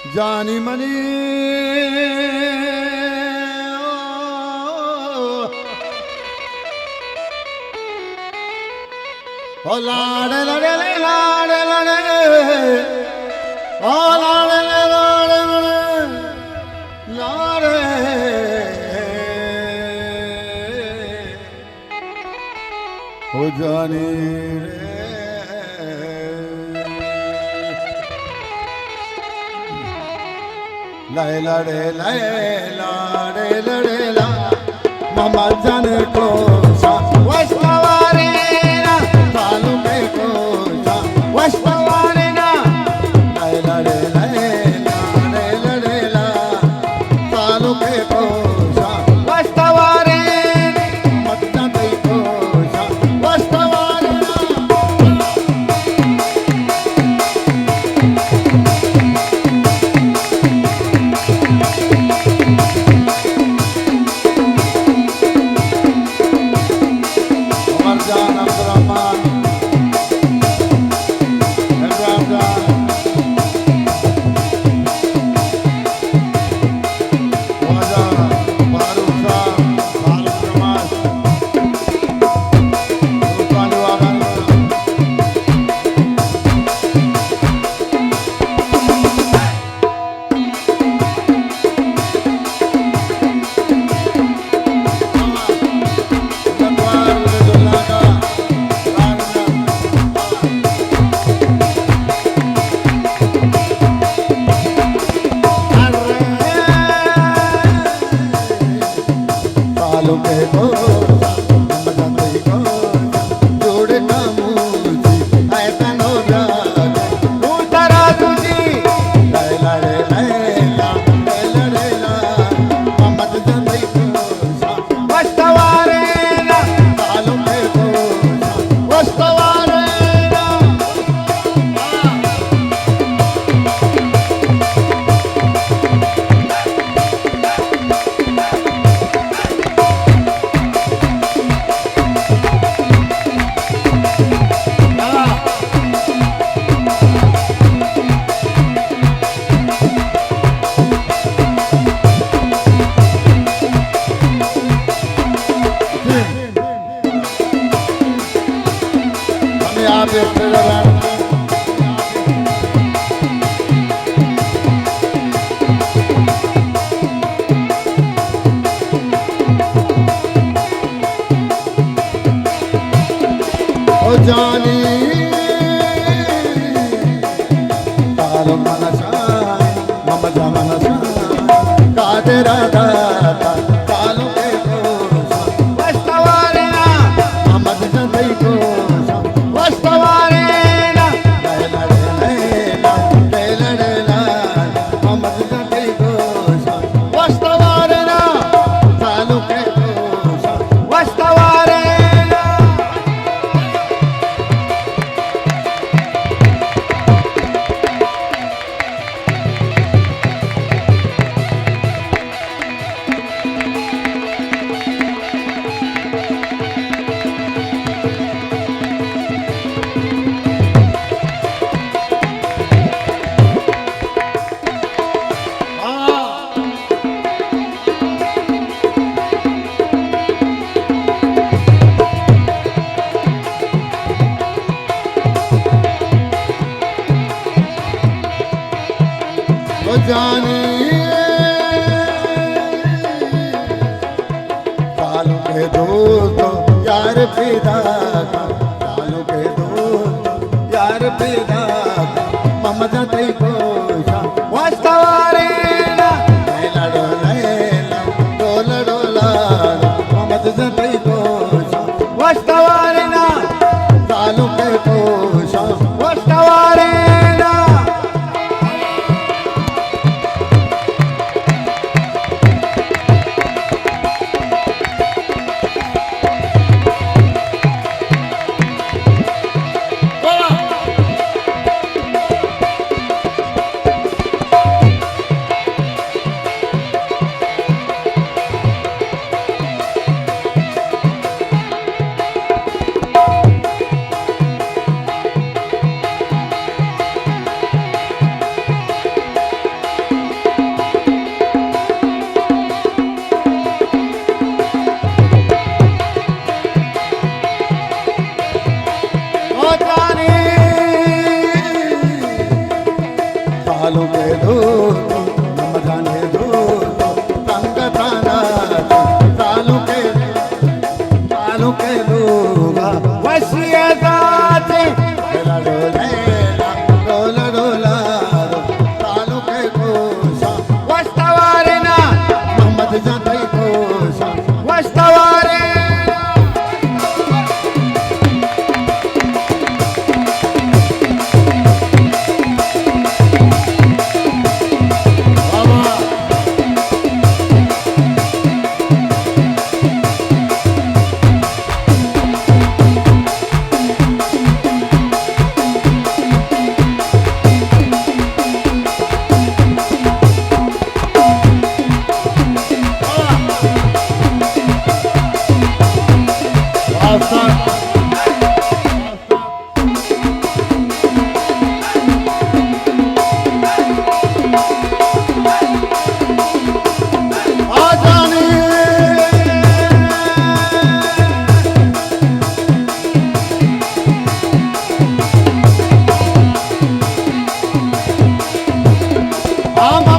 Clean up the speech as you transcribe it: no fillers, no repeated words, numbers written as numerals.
जानी मनी ओ लाड़े लड़े लाड़े लड़े ओ लाड़े लाड़े लाड़े ओ जानी रे लाए लड़े लाड़े लड़े ला मामा जान को वैष्णवारे ना चालू के को वैष्णवारे ना लाए लड़े लाड़े लड़े ला चालू के को वैष्णवारे मत जाते को वैष्णवारे जानी तारो मनसा ममता मनसा कादे राधा तालो के को वस्तवारे ना ममत जंदई को वस्तवारे ना लड़े ला ममत जंदई को वस्तवारे ना तालो के को वस्तवारे जाने कालों के दोस्तों यार फिदा कालों के दोस्तों यार फिदा ममता तेरी को वास्तवारे ना लड़ो डोला डोला ममता तेरी को वास्तवारे ना कालों के को वास्तवारे ना कालू के दूत नम जाने दूत संग ताना कालू के दूगा वसिया दाते डोला डोला डोला कालू के कोसा वस्तवारे ना मोहम्मद जाते कोसा वस्तवारे I'm